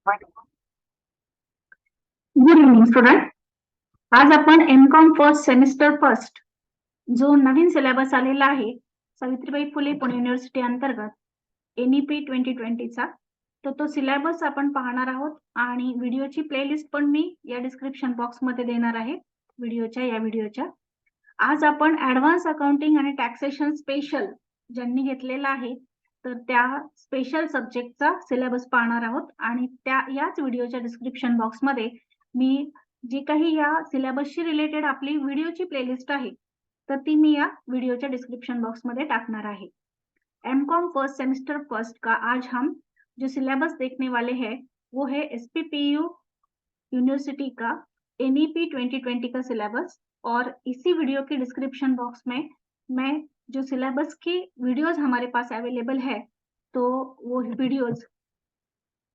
Good evening student. आज आपण MCom first semester first जो नवीन सिलेबस आलेला आहे सावित्रीबाई फुले पुणे युनिव्हर्सिटी अंतर्गत एनईपी 2020चा, तर तो सिलेबस आपण पाहणार आहोत आणि व्हिडिओची प्लेलिस्ट पण मी या डिस्क्रिप्शन बॉक्समध्ये देणार आहे या व्हिडिओच्या. आज आपण ऍडव्हान्स अकाउंटिंग आणि टॅक्सेशन स्पेशल ज्यांनी घेतलेला आहे तर त्या स्पेशल सब्जेक्टचा सिलेबस पाहणार आहोत आणि याच व्हिडिओच्या डिस्क्रिप्शन बॉक्समध्ये मी जी काही या सिलेबसशी रिलेटेड आपली व्हिडिओची प्लेलिस्ट आहे तर ती मी या व्हिडिओच्या डिस्क्रिप्शन बॉक्समध्ये टाकणार आहे. एमकॉम फर्स्ट सेमेस्टर फर्स्ट का आज हम जो सिलेबस देखने वाले हैं वो है एसपीपीयू यूनिवर्सिटी का एनईपी 2020 का सिलेबस. और इसी वीडियो के डिस्क्रिप्शन बॉक्स में मैं जो सिलेबस की वीडियोस हमारे पास अवेलेबल है तो वो वीडियोस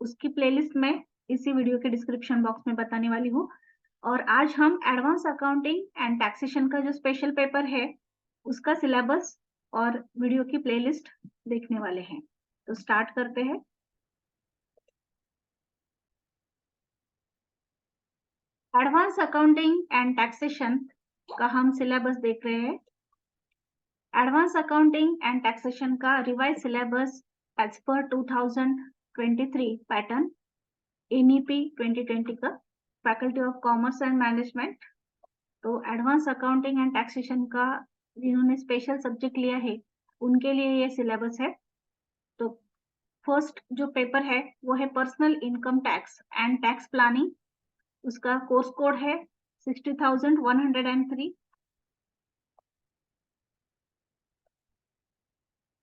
उसकी प्लेलिस्ट में इसी वीडियो के डिस्क्रिप्शन बॉक्स में बताने वाली हूँ. और आज हम एडवांस अकाउंटिंग एंड टैक्सेशन का जो स्पेशल पेपर है उसका सिलेबस और वीडियो की प्लेलिस्ट देखने वाले हैं. तो स्टार्ट करते हैं. एडवांस अकाउंटिंग एंड टैक्सेशन का हम सिलेबस देख रहे हैं. एडवांस अकाउंटिंग एंड टैक्सेशन का revise syllabus as per 2023 pattern NEP 2020 का faculty of commerce and management. तो एडवांस अकाउंटिंग एंड टैक्सेशन का जिन्होंने स्पेशल सब्जेक्ट लिया है उनके लिए ये सिलेबस है. तो फर्स्ट जो पेपर है वो है personal income tax and tax planning. उसका कोर्स कोड है 60,103.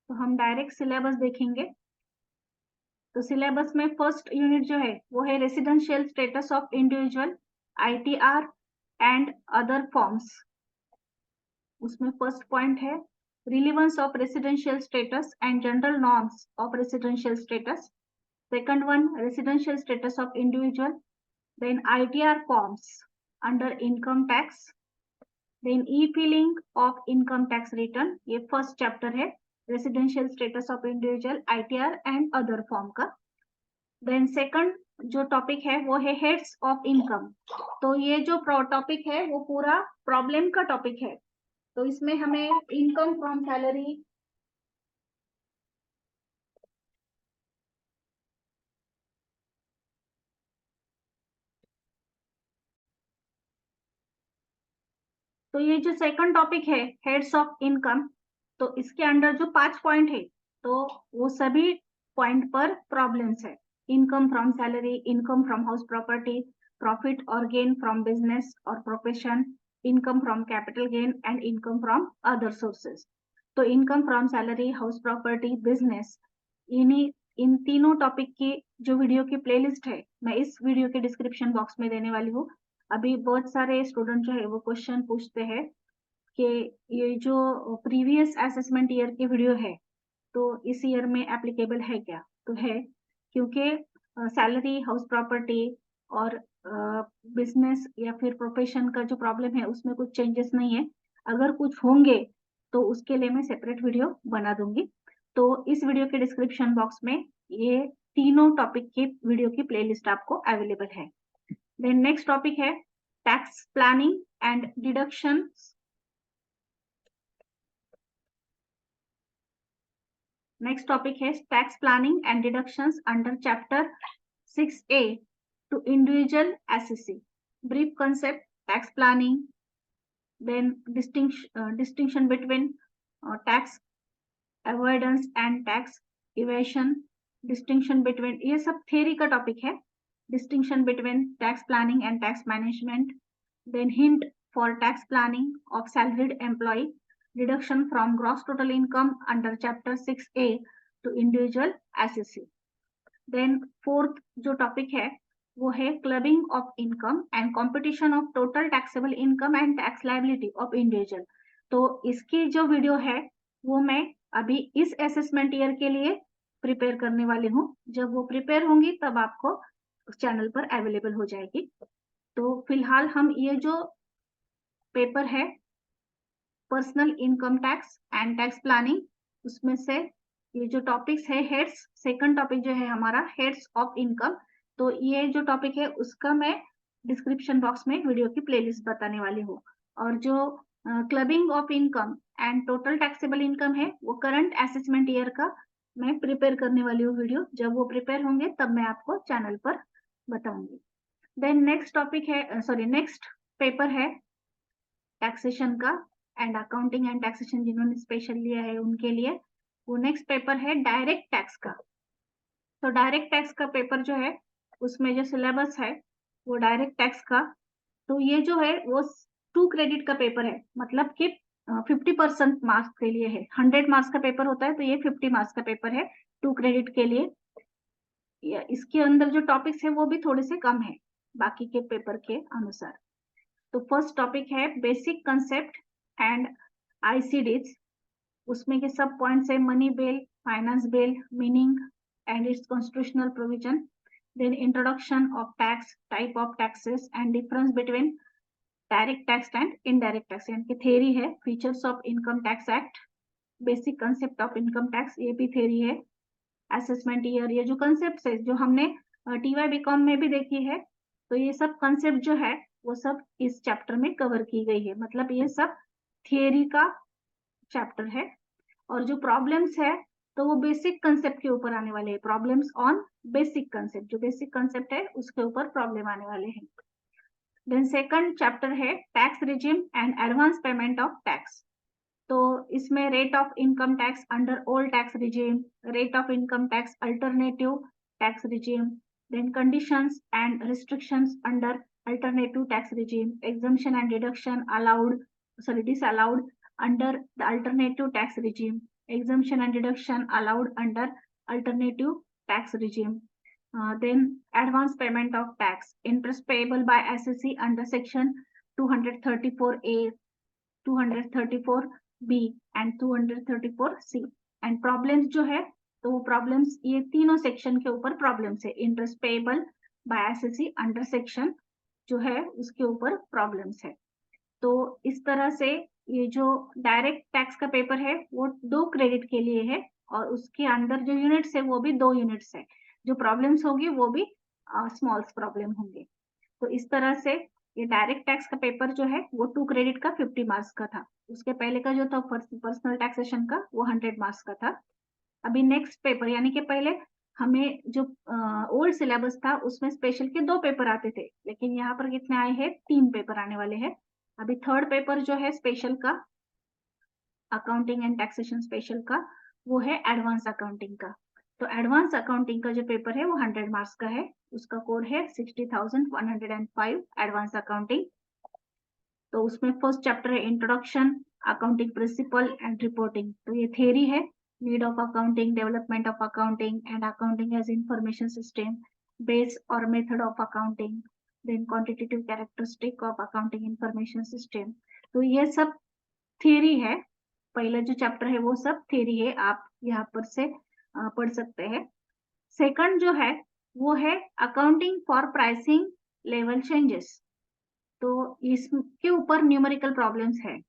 तो हम डायरेक्ट सिलेबस देखेंगे. तो सिलेबस में फर्स्ट यूनिट जो है वो है residential status of individual, ITR and other forms. उसमें फर्स्ट पॉइंट है relevance of residential status and general norms of residential status. Second one residential status of individual, then ITR forms under income tax, then e-filing of income tax return. ये first chapter है residential status of individual, ITR and other form का. Then second जो topic है वो है heads of income. तो ये जो टॉपिक है वो पूरा प्रॉब्लम का टॉपिक है. तो इसमें हमें इनकम फ्रॉम सैलरी, तो ये जो सेकंड टॉपिक है हेड्स ऑफ इनकम, तो इसके अंडर जो 5 पॉइंट है तो वो सभी पॉइंट पर प्रॉब्लम्स है. Income from salary, income from house property, profit और गेन फ्रॉम बिजनेस और profession, income from capital gain and income from other sources. तो income from salary, house property, business, इन तीनों टॉपिक की जो वीडियो की प्लेलिस्ट है मैं इस वीडियो के डिस्क्रिप्शन बॉक्स में देने वाली हूँ. अभी बहुत सारे स्टूडेंट जो है वो क्वेश्चन पूछते हैं कि ये जो प्रीवियस असेसमेंट ईयर की वीडियो है तो इस ईयर में एप्लीकेबल है क्या? तो है, क्योंकि सैलरी, हाउस प्रॉपर्टी और बिजनेस या फिर प्रोफेशन का जो प्रॉब्लम है उसमें कुछ चेंजेस नहीं है. अगर कुछ होंगे तो उसके लिए मैं सेपरेट वीडियो बना दूंगी. तो इस वीडियो के डिस्क्रिप्शन बॉक्स में ये तीनों टॉपिक की वीडियो की प्लेलिस्ट आपको अवेलेबल है. देन नेक्स्ट टॉपिक है tax planning and deduction. Next topic है tax planning and deductions under chapter 6A to individual SEC. Brief concept tax planning, then distinction between tax avoidance and tax evasion, distinction between, ये सब theory का topic है. Distinction between tax planning and tax management, then hint for tax planning of salaried employee, deduction from gross total income under chapter 6A to individual SEC. Then fourth जो topic है वो है clubbing of income and competition of total taxable income and tax liability of individual. तो इसकी जो video है वो मैं अभी इस असेसमेंट ईयर के लिए प्रिपेयर करने वाली हूँ. जब वो प्रिपेयर होंगी तब आपको चैनल पर अवेलेबल हो जाएगी. तो फिलहाल हम ये जो पेपर है personal income tax and tax planning, उसमें से ये जो टॉपिक्स है हेड्स, सेकंड टॉपिक जो है हमारा हेड्स ऑफ इनकम, तो ये जो टॉपिक है उसका मैं डिस्क्रिप्शन बॉक्स में वीडियो की प्लेलिस्ट बताने वाली हूँ। और जो clubbing of income and total taxable income है वो करंट असेसमेंट ईयर का मैं प्रिपेयर करने वाली हूँ वीडियो। जब वो प्रिपेयर होंगे तब मैं आपको चैनल पर बताऊंगी। देन नेक्स्ट टॉपिक है नेक्स्ट पेपर है टैक्सेशन का एंड अकाउंटिंग एंड टैक्सेशन जिन्होंने स्पेशल लिया है उनके लिए वो नेक्स्ट पेपर है डायरेक्ट टैक्स का। तो डायरेक्ट टैक्स का पेपर जो है उसमें जो सिलेबस है वो डायरेक्ट टैक्स का, तो ये जो है वो 2 क्रेडिट का पेपर है, मतलब कि 50% मार्क्स के लिए है। 100 मार्क्स का पेपर होता है तो ये 50 मार्क्स का पेपर है 2 क्रेडिट के लिए। इसके अंदर जो टॉपिक्स है वो भी थोड़े से कम है बाकी के पेपर के अनुसार। तो फर्स्ट टॉपिक है बेसिक कंसेप्ट एंड आईसीडीज। उसमें के सब पॉइंट्स है money bill, finance bill, meaning and its constitutional provision, then introduction of tax, type of taxes and difference between direct tax and indirect tax, यानी कि theory है features of income tax act, basic concept of income tax, ये भी theory है। Assessment year, ये जो concept है जो हमने टीवाई बीकॉम में भी देखी है, तो ये सब कंसेप्ट जो है वो सब इस चैप्टर में कवर की गई है, मतलब ये सब थियरी का चैप्टर है। और जो प्रॉब्लम्स है तो वो बेसिक कंसेप्ट के ऊपर आने वाले हैं, प्रॉब्लम्स ऑन बेसिक कंसेप्ट, जो बेसिक कंसेप्ट है उसके ऊपर प्रॉब्लम आने वाले हैं। देन सेकंड चैप्टर है tax regime and advance payment of tax. तो इसमें rate of income tax under old tax regime, rate of income tax alternative tax regime, then conditions and restrictions under alternative tax regime, exemption and deduction allowed, disallowed under the alternative tax regime, exemption and deduction allowed under alternative tax regime. Then advance payment of tax, interest payable by assessee under section 234A, 234B and 234C। And problems जो है तो वो problems ये तीनों section के ऊपर problems है, interest payable by SSC under section जो है उसके ऊपर प्रॉब्लम्स है। तो इस तरह से ये जो डायरेक्ट टैक्स का पेपर है वो 2 क्रेडिट के लिए है और उसके अंदर जो यूनिट्स है वो भी 2 यूनिट्स है, जो प्रॉब्लम्स होगी वो भी स्मॉल प्रॉब्लम होंगे। तो इस तरह से ये डायरेक्ट टैक्स का पेपर जो है वो 2 क्रेडिट का 50 मार्क्स का था। उसके पहले का जो था पर्सनल टैक्सेशन का वो 100 मार्क्स का था। अभी नेक्स्ट पेपर यानी कि पहले हमें जो ओल्ड सिलेबस था उसमें स्पेशल के 2 पेपर आते थे, लेकिन यहाँ पर कितने आए हैं, 3 पेपर आने वाले हैं। अभी थर्ड पेपर जो है स्पेशल का अकाउंटिंग एंड टैक्सेशन स्पेशल का वो है एडवांस अकाउंटिंग का। तो एडवांस अकाउंटिंग का जो पेपर है वो 100 मार्क्स का है, उसका कोड है 60,105 एडवांस अकाउंटिंग। तो उसमें फर्स्ट चैप्टर है introduction, accounting principle and reporting. तो ये थ्योरी है need of accounting, development of accounting and accounting as information system, base और method of accounting, then quantitative characteristic of accounting information system. तो ये सब थ्योरी है, पहला जो चैप्टर है वो सब थ्योरी है, आप यहाँ पर से पढ़ सकते हैं। सेकंड जो है वो है accounting for pricing level changes. तो इसके ऊपर न्यूमेरिकल प्रॉब्लम्स है,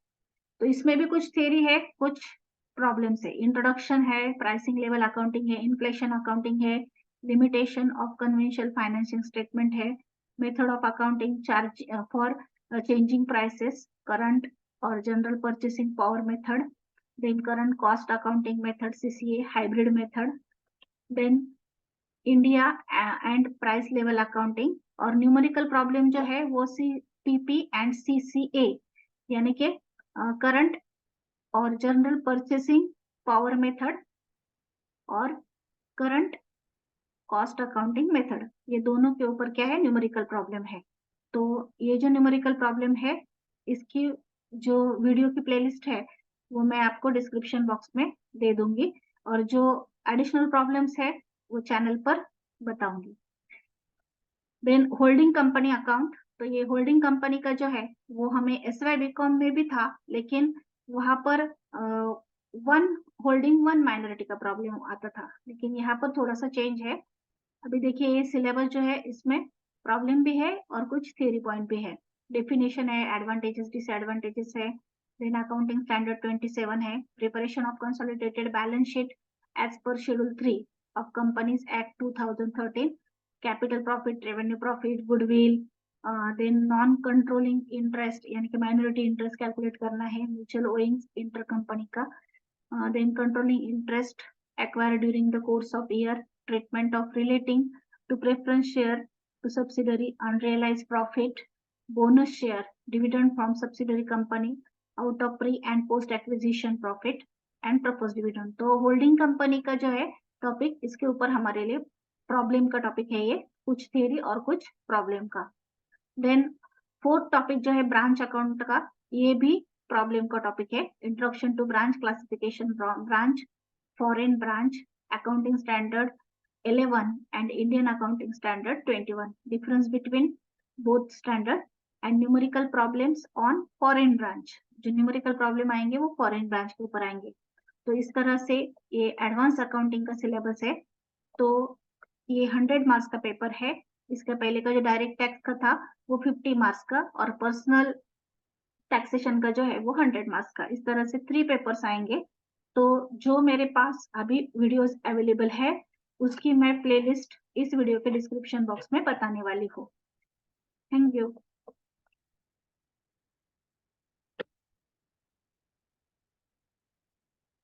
तो इसमें भी कुछ थ्योरी है कुछ प्रॉब्लम्स है। इंट्रोडक्शन है, प्राइसिंग लेवल अकाउंटिंग है, इन्फ्लेशन अकाउंटिंग है, limitation of conventional financial statement है, method of accounting charge for changing prices, current और general purchasing power method, then current cost accounting method CCA hybrid method, then India and price level accounting. और numerical problem जो है वो CPP and CCA यानी कि current और general purchasing power method और current cost accounting method, ये दोनों के ऊपर क्या है, न्यूमेरिकल प्रॉब्लम है। तो ये जो न्यूमेरिकल प्रॉब्लम है इसकी जो वीडियो की प्लेलिस्ट है वो मैं आपको डिस्क्रिप्शन बॉक्स में दे दूंगी, और जो एडिशनल प्रॉब्लम्स है वो चैनल पर बताऊंगी। देन होल्डिंग कंपनी अकाउंट, तो ये होल्डिंग कंपनी का जो है वो हमें एसवाई बीकॉम में भी था, लेकिन वहां पर वन होल्डिंग वन माइनॉरिटी का प्रॉब्लम आता था, लेकिन यहाँ पर थोड़ा सा चेंज है। अभी देखिए ये सिलेबस जो है इसमें प्रॉब्लम भी है और कुछ थ्योरी पॉइंट भी है, डेफिनेशन है, एडवांटेजेस डिसएडवांटेजेस है, देन अकाउंटिंग स्टैंडर्ड 27 है, preparation of consolidated balance sheet as per schedule 3 of companies act 2013, capital profit, revenue profit, goodwill, then non controlling interest यानी कि माइनॉरिटी इंटरेस्ट कैलकुलेट करना है, mutual owings inter company का, then controlling interest acquired during the course of year, treatment of relating to preference share to subsidiary, unrealized profit, bonus share, dividend from subsidiary company out of pre and post acquisition profit and proposed dividend। तो holding company का जो है topic, इसके ऊपर हमारे लिए problem का topic है ये, कुछ थ्योरी और कुछ प्रॉब्लम का। देन फोर्थ टॉपिक जो है ब्रांच अकाउंट का, ये भी प्रॉब्लम का टॉपिक है। Introduction to branch classification, branch, foreign branch, accounting standard 11 and Indian accounting standard 21, difference between both standard and numerical problems on foreign branch। जो numerical problem आएंगे वो फॉरेन ब्रांच के ऊपर आएंगे। तो इस तरह से ये एडवांस अकाउंटिंग का सिलेबस है। तो ये 100 मार्क्स का पेपर है। इसका पहले का जो डायरेक्ट टैक्स का था वो 50 मार्क्स का, और पर्सनल टैक्सेशन का जो है वो 100 मार्क्स का। इस तरह से 3 पेपर्स आएंगे। तो जो मेरे पास अभी वीडियोस अवेलेबल है उसकी मैं प्लेलिस्ट इस वीडियो के डिस्क्रिप्शन बॉक्स में बताने वाली हूँ। Thank you.